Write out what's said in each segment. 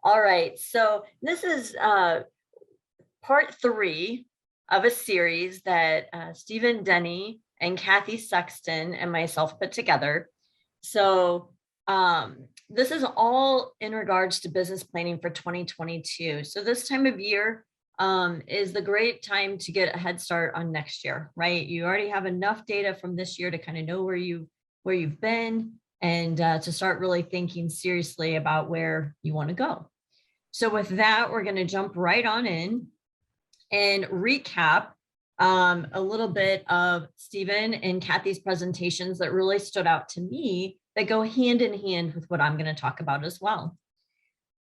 All right, so this is part 3 of a series that Stephen Denny and Kathy Sexton and myself put together. So this is all in regards to business planning for 2022. So this time of year is the great time to get a head start on next year, right? You already have enough data from this year to kind of know where you've been and to start really thinking seriously about where you want to go. So with that, we're going to jump right on in and recap a little bit of Stephen and Kathy's presentations that really stood out to me that go hand in hand with what I'm going to talk about as well.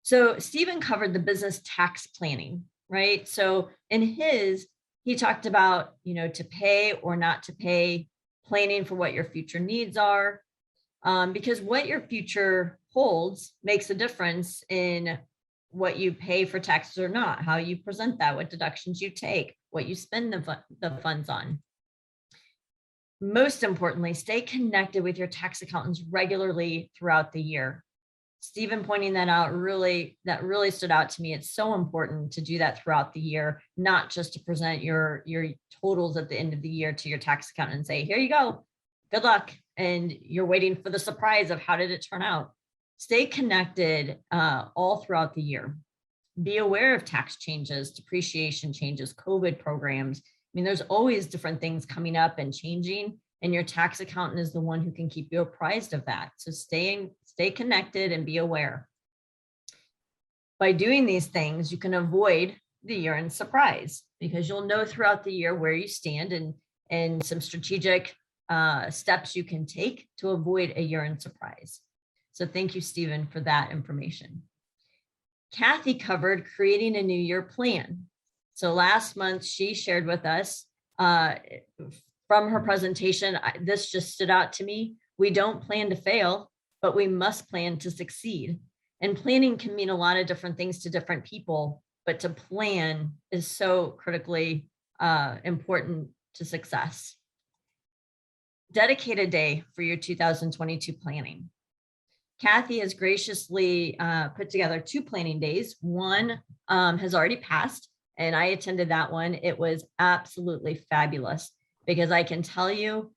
So Stephen covered the business tax planning, right? So in his, he talked about, to pay or not to pay, planning for what your future needs are, because what your future holds makes a difference in what you pay for taxes or not, how you present that, what deductions you take, what you spend the funds on. Most importantly, stay connected with your tax accountants regularly throughout the year. Stephen pointing that out that really stood out to me. It's so important to do that throughout the year, not just to present your totals at the end of the year to your tax accountant and say, here you go, good luck. And you're waiting for the surprise of how did it turn out? Stay connected all throughout the year. Be aware of tax changes, depreciation changes, COVID programs. I mean, there's always different things coming up and changing, and your tax accountant is the one who can keep you apprised of that. So stay connected and be aware. By doing these things, you can avoid the year-end surprise because you'll know throughout the year where you stand and some strategic steps you can take to avoid a year-end surprise. So thank you, Stephen, for that information. Kathy covered creating a new year plan. So last month, she shared with us from her presentation, this just stood out to me. We don't plan to fail, but we must plan to succeed. And planning can mean a lot of different things to different people, but to plan is so critically important to success. Dedicate a day for your 2022 planning. Kathy has graciously put together 2 planning days. One has already passed, and I attended that one. It was absolutely fabulous because I can tell you,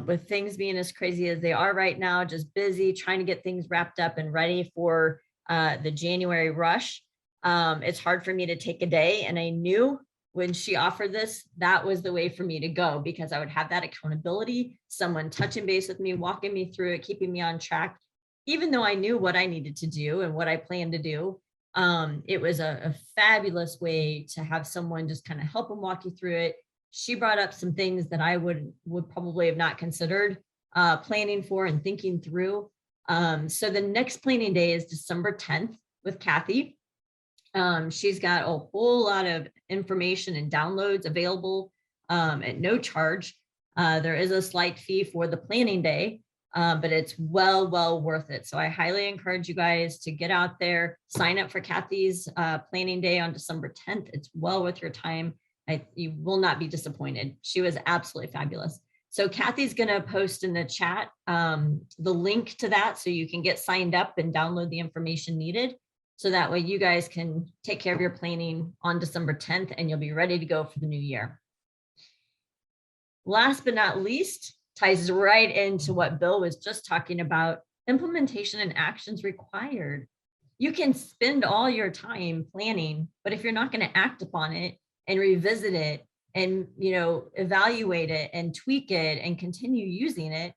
with things being as crazy as they are right now, just busy trying to get things wrapped up and ready for the January rush, it's hard for me to take a day. And I knew when she offered this, that was the way for me to go because I would have that accountability, someone touching base with me, walking me through it, keeping me on track. Even though I knew what I needed to do and what I planned to do, it was a fabulous way to have someone just kind of help and walk you through it. She brought up some things that I would probably have not considered planning for and thinking through. So the next planning day is December 10th with Kathy. She's got a whole lot of information and downloads available at no charge. There is a slight fee for the planning day, but it's well worth it. So I highly encourage you guys to get out there, sign up for Kathy's planning day on December 10th. It's well worth your time. You will not be disappointed. She was absolutely fabulous. So Kathy's going to post in the chat the link to that so you can get signed up and download the information needed. So that way you guys can take care of your planning on December 10th and you'll be ready to go for the new year. Last but not least, ties right into what Bill was just talking about, implementation and actions required. You can spend all your time planning, but if you're not going to act upon it and revisit it and evaluate it and tweak it and continue using it,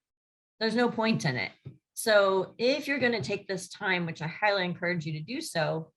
there's no point in it. So if you're going to take this time, which I highly encourage you to do so,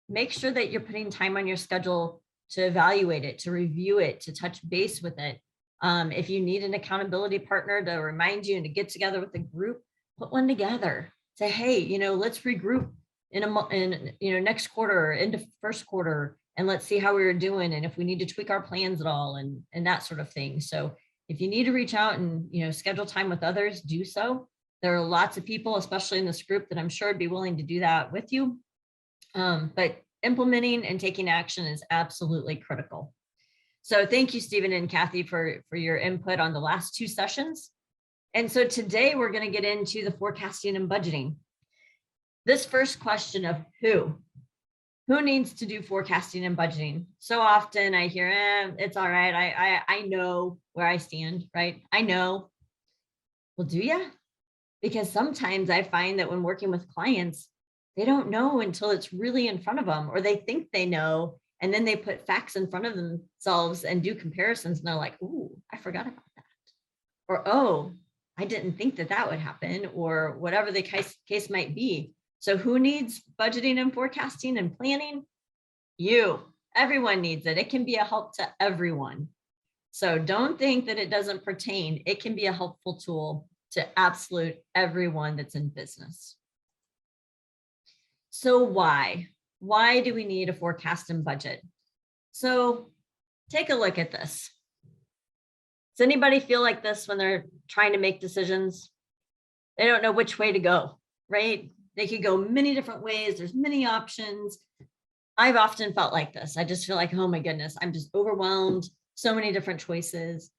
make sure that you're putting time on your schedule to evaluate it, to review it, to touch base with it. If you need an accountability partner to remind you and to get together with the group, put one together. Say, hey, let's regroup in next quarter, into first quarter, and let's see how we were doing and if we need to tweak our plans at all and that sort of thing. So if you need to reach out and schedule time with others, do so. There are lots of people, especially in this group, that I'm sure would be willing to do that with you. But implementing and taking action is absolutely critical. So thank you, Stephen and Kathy, for your input on the last 2 sessions. And so today we're going to get into the forecasting and budgeting. This first question of who needs to do forecasting and budgeting? So often I hear, it's all right. I know where I stand, right? I know. Well, do you? Because sometimes I find that when working with clients, they don't know until it's really in front of them, or they think they know, and then they put facts in front of themselves and do comparisons, and they're like, "Ooh, I forgot about that," or "Oh, I didn't think that that would happen," or whatever the case might be. So, who needs budgeting and forecasting and planning? You. Everyone needs it. It can be a help to everyone. So don't think that it doesn't pertain. It can be a helpful tool to absolute everyone that's in business. So why? Why do we need a forecast and budget? So take a look at this. Does anybody feel like this when they're trying to make decisions? They don't know which way to go, right? They could go many different ways. There's many options. I've often felt like this. I just feel like, oh my goodness, I'm just overwhelmed. So many different choices.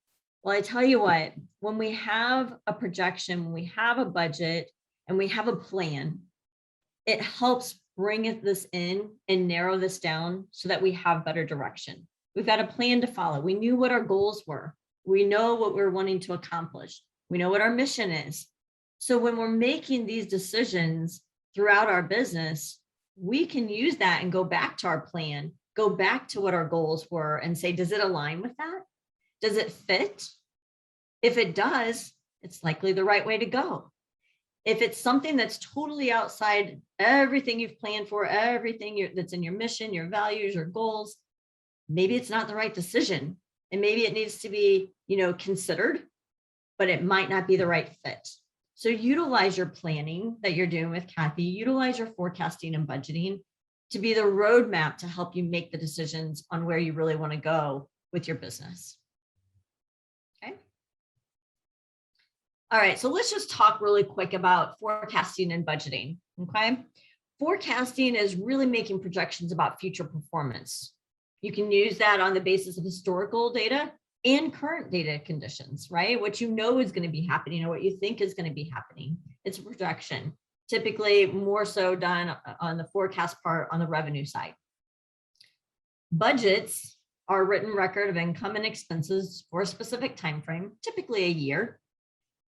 Well, I tell you what, when we have a projection, when we have a budget, and we have a plan, it helps bring this in and narrow this down so that we have better direction. We've got a plan to follow. We knew what our goals were. We know what we're wanting to accomplish. We know what our mission is. So when we're making these decisions throughout our business, we can use that and go back to our plan, go back to what our goals were and say, does it align with that? Does it fit? If it does, it's likely the right way to go. If it's something that's totally outside everything you've planned for, everything that's in your mission, your values, your goals, maybe it's not the right decision. And maybe it needs to be, considered, but it might not be the right fit. So utilize your planning that you're doing with Kathy, utilize your forecasting and budgeting to be the roadmap to help you make the decisions on where you really want to go with your business. Okay. All right, so let's just talk really quick about forecasting and budgeting, okay? Forecasting is really making projections about future performance. You can use that on the basis of historical data and current data conditions, right? What you know is going to be happening or what you think is going to be happening. It's a projection, typically more so done on the forecast part on the revenue side. Budgets are a written record of income and expenses for a specific time frame, typically a year.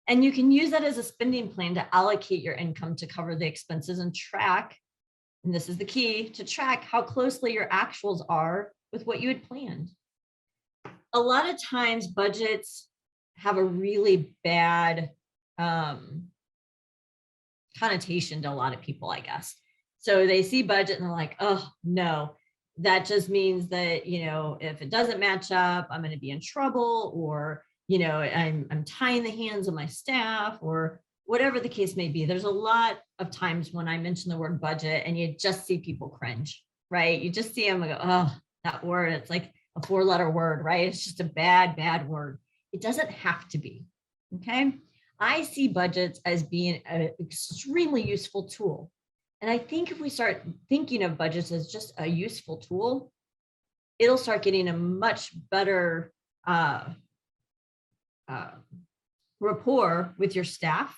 And you can use that as a spending plan to allocate your income to cover the expenses and track, and this is the key, to track how closely your actuals are with what you had planned. A lot of times budgets have a really bad connotation to a lot of people, I guess. So they see budget and they're like, oh no, that just means that, if it doesn't match up, I'm going to be in trouble, or, I'm tying the hands of my staff, or whatever the case may be. There's a lot of times when I mention the word budget and you just see people cringe, right? You just see them and go, oh, that word, it's like a 4-letter word, right? It's just a bad word. It doesn't have to be, okay? I see budgets as being an extremely useful tool. And I think if we start thinking of budgets as just a useful tool, it'll start getting a much better rapport with your staff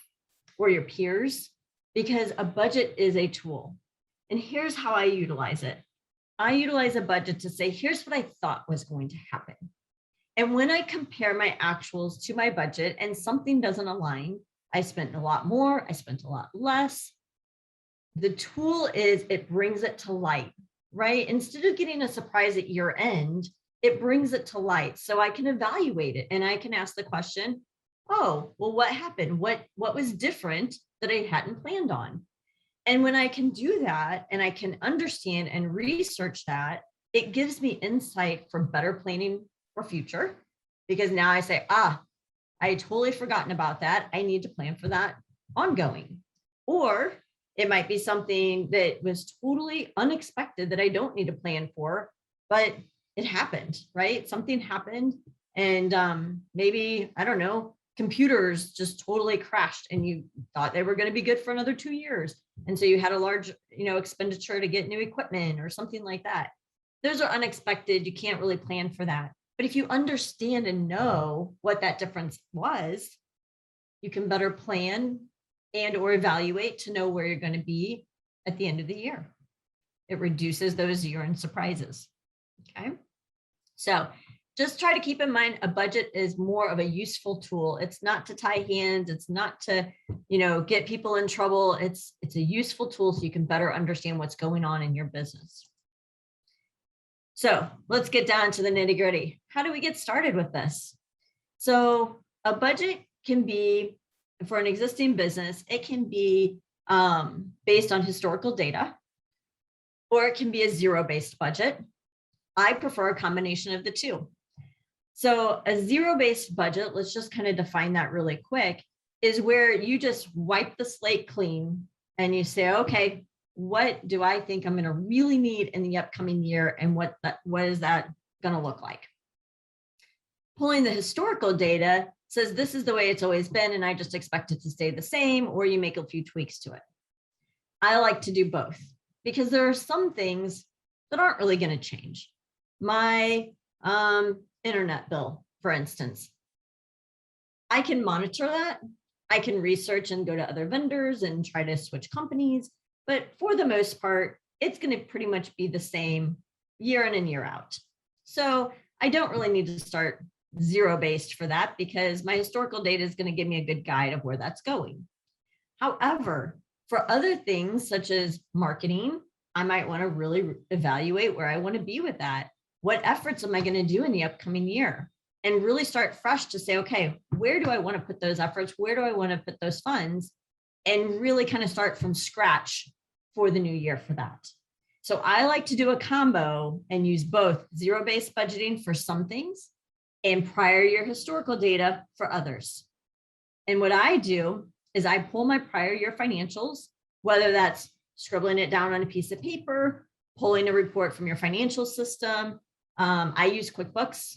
or your peers, because a budget is a tool. And here's how I utilize it. I utilize a budget to say, here's what I thought was going to happen. And when I compare my actuals to my budget and something doesn't align, I spent a lot more, I spent a lot less. The tool is it brings it to light, right? Instead of getting a surprise at year end, it brings it to light so I can evaluate it and I can ask the question, oh, well, what happened? What was different that I hadn't planned on? And when I can do that and I can understand and research that, it gives me insight for better planning for future, because now I say, I had totally forgotten about that. I need to plan for that ongoing. Or it might be something that was totally unexpected that I don't need to plan for, but it happened, right? Something happened and maybe, I don't know, computers just totally crashed and you thought they were going to be good for another 2 years. And so you had a large, expenditure to get new equipment or something like that. Those are unexpected. You can't really plan for that. But if you understand and know what that difference was, you can better plan and or evaluate to know where you're going to be at the end of the year. It reduces those year-end surprises. Okay. So just try to keep in mind a budget is more of a useful tool. It's not to tie hands. It's not to, get people in trouble. It's a useful tool so you can better understand what's going on in your business. So let's get down to the nitty gritty. How do we get started with this? So a budget can be, for an existing business, it can be based on historical data, or it can be a zero-based budget. I prefer a combination of the two. So a zero-based budget, let's just kind of define that really quick, is where you just wipe the slate clean and you say, okay, what do I think I'm going to really need in the upcoming year, and what is that going to look like? Pulling the historical data says this is the way it's always been, and I just expect it to stay the same, or you make a few tweaks to it. I like to do both because there are some things that aren't really going to change. My internet bill, for instance, I can monitor that. I can research and go to other vendors and try to switch companies. But for the most part, it's going to pretty much be the same year in and year out. So I don't really need to start zero-based for that because my historical data is going to give me a good guide of where that's going. However, for other things such as marketing, I might want to really evaluate where I want to be with that. What efforts am I going to do in the upcoming year? And really start fresh to say, okay, where do I want to put those efforts? Where do I want to put those funds? And really kind of start from scratch for the new year for that. So I like to do a combo and use both zero-based budgeting for some things and prior year historical data for others. And what I do is I pull my prior year financials, whether that's scribbling it down on a piece of paper, pulling a report from your financial system. I use QuickBooks.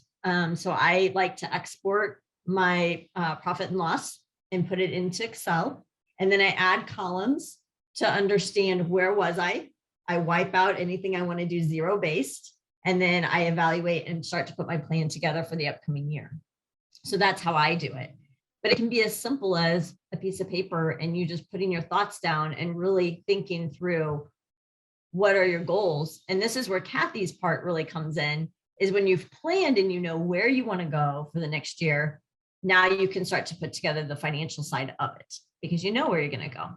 So I like to export my profit and loss and put it into Excel. And then I add columns to understand where was I. I wipe out anything I want to do zero-based. And then I evaluate and start to put my plan together for the upcoming year. So that's how I do it. But it can be as simple as a piece of paper and you just putting your thoughts down and really thinking through what are your goals. And this is where Kathy's part really comes in, is when you've planned and you know where you want to go for the next year. Now you can start to put together the financial side of it because you know where you're going to go.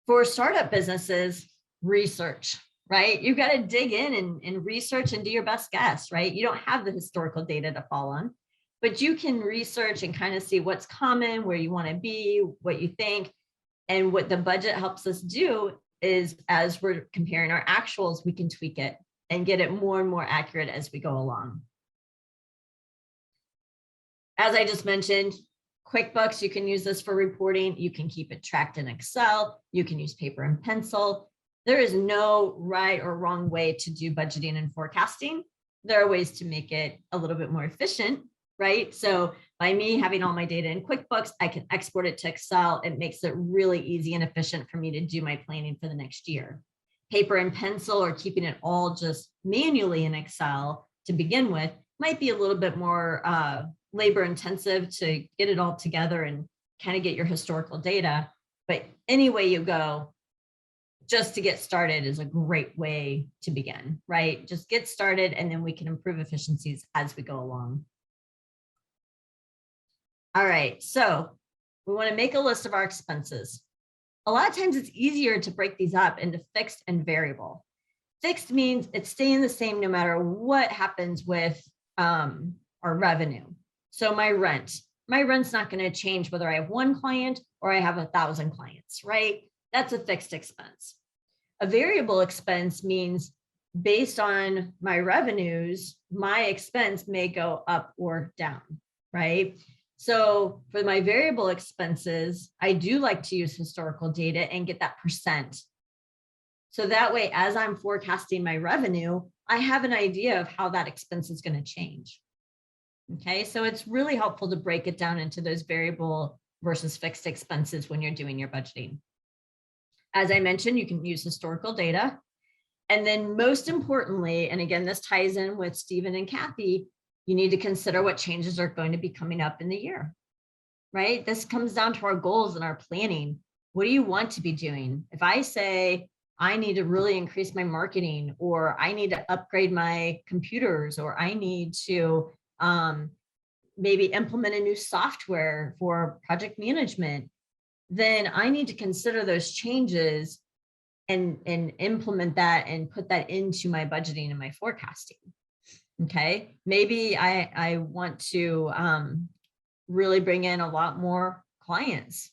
For startup businesses, research, right? You've got to dig in and research and do your best guess, right? You don't have the historical data to fall on, but you can research and kind of see what's common, where you want to be, what you think. And what the budget helps us do is as we're comparing our actuals, we can tweak it and get it more and more accurate as we go along. As I just mentioned, QuickBooks, you can use this for reporting. You can keep it tracked in Excel. You can use paper and pencil. There is no right or wrong way to do budgeting and forecasting. There are ways to make it a little bit more efficient, right? So by me having all my data in QuickBooks, I can export it to Excel. It makes it really easy and efficient for me to do my planning for the next year. Paper and pencil or keeping it all just manually in Excel to begin with might be a little bit more labor intensive to get it all together and kind of get your historical data. But any way you go, just to get started is a great way to begin, right? Just get started and then we can improve efficiencies as we go along. All right, so we want to make a list of our expenses. A lot of times it's easier to break these up into fixed and variable. Fixed means it's staying the same no matter what happens with our revenue. So my rent's not going to change whether I have one client or I have 1,000 clients, right? That's a fixed expense. A variable expense means based on my revenues, my expense may go up or down, right? So for my variable expenses, I do like to use historical data and get that percent. So that way, as I'm forecasting my revenue, I have an idea of how that expense is going to change. Okay, so it's really helpful to break it down into those variable versus fixed expenses when you're doing your budgeting. As I mentioned, you can use historical data. And then most importantly, and again, this ties in with Stephen and Kathy, you need to consider what changes are going to be coming up in the year. right? This comes down to our goals and our planning. What do you want to be doing? If I say, I need to really increase my marketing, or I need to upgrade my computers, or I need to maybe implement a new software for project management, then I need to consider those changes and implement that and put that into my budgeting and my forecasting. Okay, maybe I want to really bring in a lot more clients.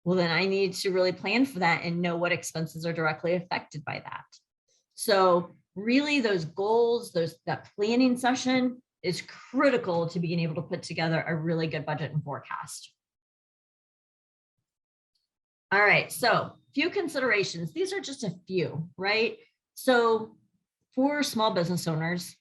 Well, then I need to really plan for that and know what expenses are directly affected by that. So really those goals, that planning session is critical to being able to put together a really good budget and forecast. All right, so few considerations. These are just a few, right? So for small business owners,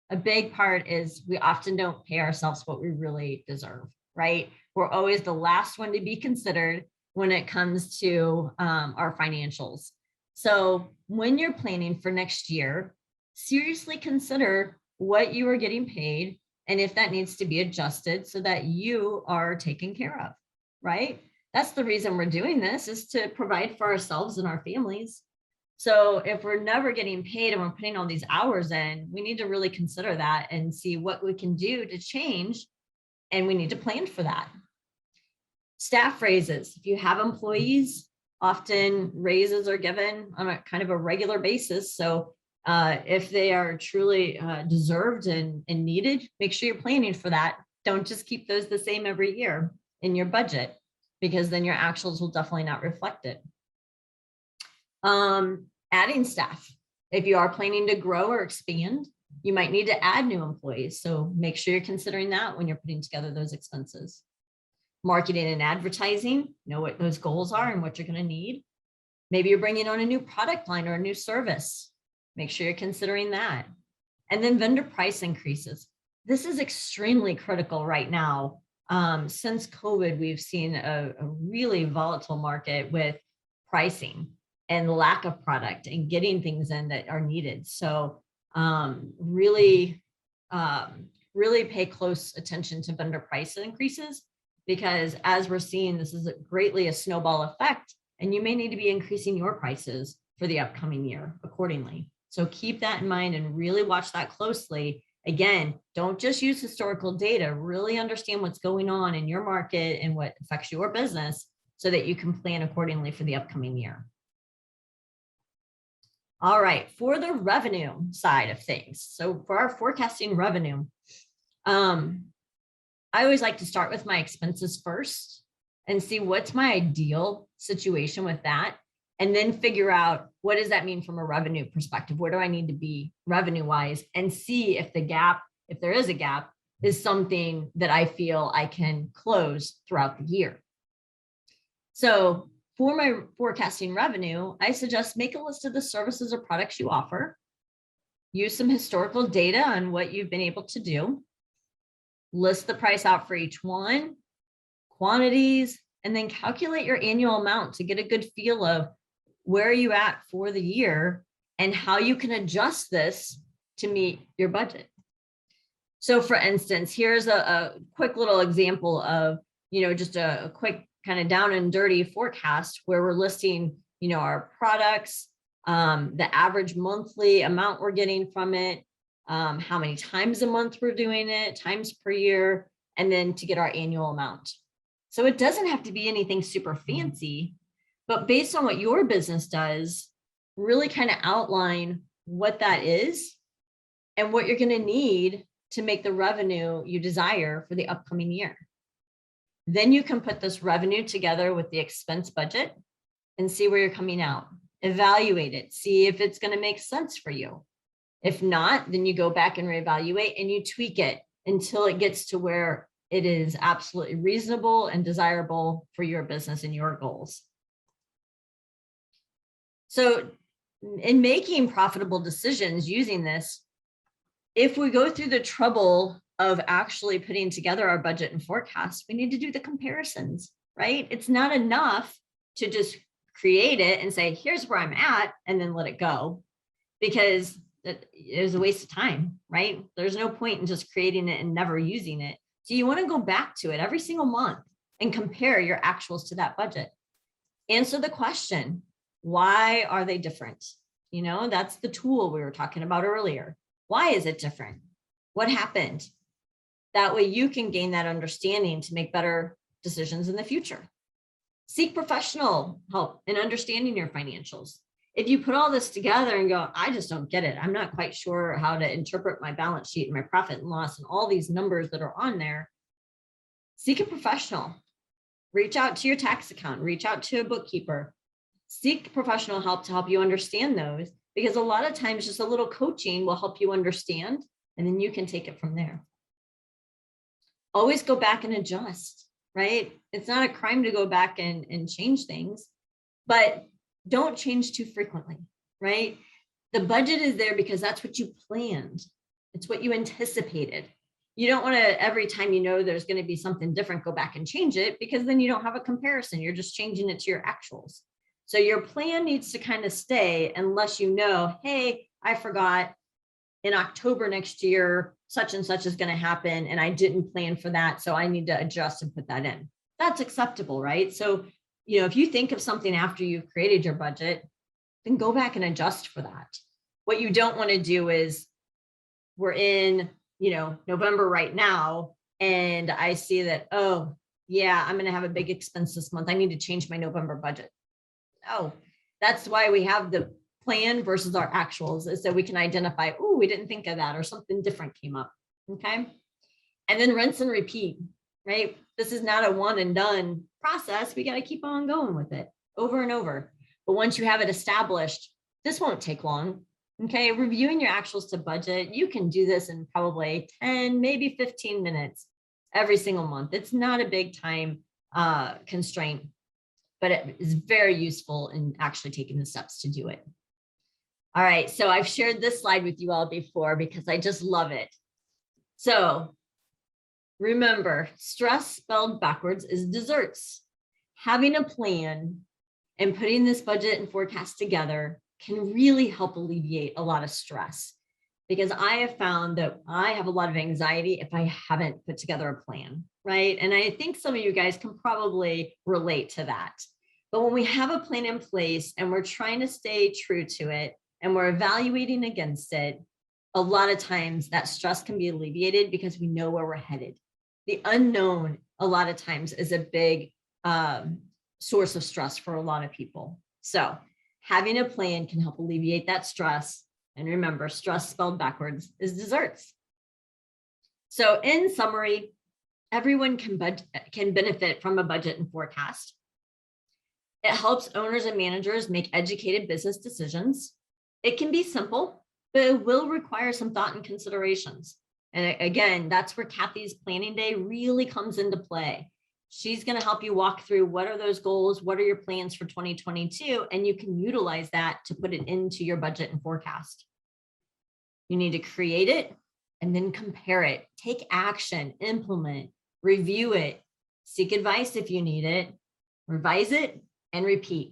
a big part is we often don't pay ourselves what we really deserve, right? We're always the last one to be considered when it comes to our financials. So when you're planning for next year, seriously consider what you are getting paid and if that needs to be adjusted so that you are taken care of, right? That's the reason we're doing this, is to provide for ourselves and our families. So if we're never getting paid and we're putting all these hours in, we need to really consider that and see what we can do to change. And we need to plan for that. Staff raises. If you have employees, often raises are given on a kind of a regular basis. So if they are truly deserved and needed, make sure you're planning for that. Don't just keep those the same every year in your budget, because then your actuals will definitely not reflect it. Adding staff. If you are planning to grow or expand, you might need to add new employees. So make sure you're considering that when you're putting together those expenses. Marketing and advertising, know what those goals are and what you're going to need. Maybe you're bringing on a new product line or a new service. Make sure you're considering that. And then vendor price increases. This is extremely critical right now. Since COVID, we've seen a really volatile market with pricing and lack of product and getting things in that are needed. So really pay close attention to vendor price increases, because as we're seeing, this is greatly a snowball effect, and you may need to be increasing your prices for the upcoming year accordingly. So keep that in mind and really watch that closely. Again, don't just use historical data, really understand what's going on in your market and what affects your business so that you can plan accordingly for the upcoming year. All right, for the revenue side of things. So for our forecasting revenue, I always like to start with my expenses first and see what's my ideal situation with that, and then figure out what does that mean from a revenue perspective? Where do I need to be revenue wise, and see if the gap, if there is a gap, is something that I feel I can close throughout the year. So for my forecasting revenue, I suggest make a list of the services or products you offer, use some historical data on what you've been able to do, list the price out for each one, quantities, and then calculate your annual amount to get a good feel of where are you at for the year and how you can adjust this to meet your budget. So for instance, here's a quick little example of, just a quick kind of down and dirty forecast where we're listing, our products, the average monthly amount we're getting from it, how many times a month we're doing it, times per year, and then to get our annual amount. So it doesn't have to be anything super fancy, but based on what your business does, really kind of outline what that is and what you're going to need to make the revenue you desire for the upcoming year. Then you can put this revenue together with the expense budget and see where you're coming out. Evaluate it, see if it's going to make sense for you. If not, then you go back and reevaluate and you tweak it until it gets to where it is absolutely reasonable and desirable for your business and your goals. So in making profitable decisions using this, if we go through the trouble of actually putting together our budget and forecast, we need to do the comparisons, right? It's not enough to just create it and say, here's where I'm at, and then let it go, because it is a waste of time, right? There's no point in just creating it and never using it. So you want to go back to it every single month and compare your actuals to that budget. Answer the question, why are they different? You know, that's the tool we were talking about earlier. Why is it different? What happened? That way you can gain that understanding to make better decisions in the future. Seek professional help in understanding your financials. If you put all this together and go, I just don't get it, I'm not quite sure how to interpret my balance sheet and my profit and loss and all these numbers that are on there, seek a professional. Reach out to your tax accountant, reach out to a bookkeeper, seek professional help to help you understand those, because a lot of times just a little coaching will help you understand, and then you can take it from there. Always go back and adjust, right? It's not a crime to go back and change things, but don't change too frequently, right? The budget is there because that's what you planned. It's what you anticipated. You don't want to, every time you know there's going to be something different, go back and change it, because then you don't have a comparison. You're just changing it to your actuals. So your plan needs to kind of stay unless you know, hey, I forgot in October next year, such and such is going to happen, and I didn't plan for that, so I need to adjust and put that in. That's acceptable, right? So, you know, if you think of something after you've created your budget, then go back and adjust for that. What you don't want to do is, we're in, you know, November right now, and I see that, oh, yeah, I'm going to have a big expense this month. I need to change my November budget. No, that's why we have the plan versus our actuals, is so we can identify, oh, we didn't think of that, or something different came up. Okay. And then rinse and repeat, right? This is not a one and done process. We got to keep on going with it over and over. But once you have it established, this won't take long. Okay. Reviewing your actuals to budget, you can do this in probably 10, maybe 15 minutes every single month. It's not a big time constraint, but it is very useful in actually taking the steps to do it. All right, so I've shared this slide with you all before because I just love it. So remember, stress spelled backwards is desserts. Having a plan and putting this budget and forecast together can really help alleviate a lot of stress, because I have found that I have a lot of anxiety if I haven't put together a plan, right? And I think some of you guys can probably relate to that. But when we have a plan in place and we're trying to stay true to it, and we're evaluating against it, a lot of times that stress can be alleviated because we know where we're headed. The unknown, a lot of times, is a big source of stress for a lot of people. So having a plan can help alleviate that stress. And remember, stress spelled backwards is desserts. So in summary, everyone can benefit from a budget and forecast. It helps owners and managers make educated business decisions. It can be simple, but it will require some thought and considerations. And again, that's where Kathy's planning day really comes into play. She's going to help you walk through what are those goals, what are your plans for 2022, and you can utilize that to put it into your budget and forecast. You need to create it and then compare it, take action, implement, review it, seek advice if you need it, revise it, and repeat.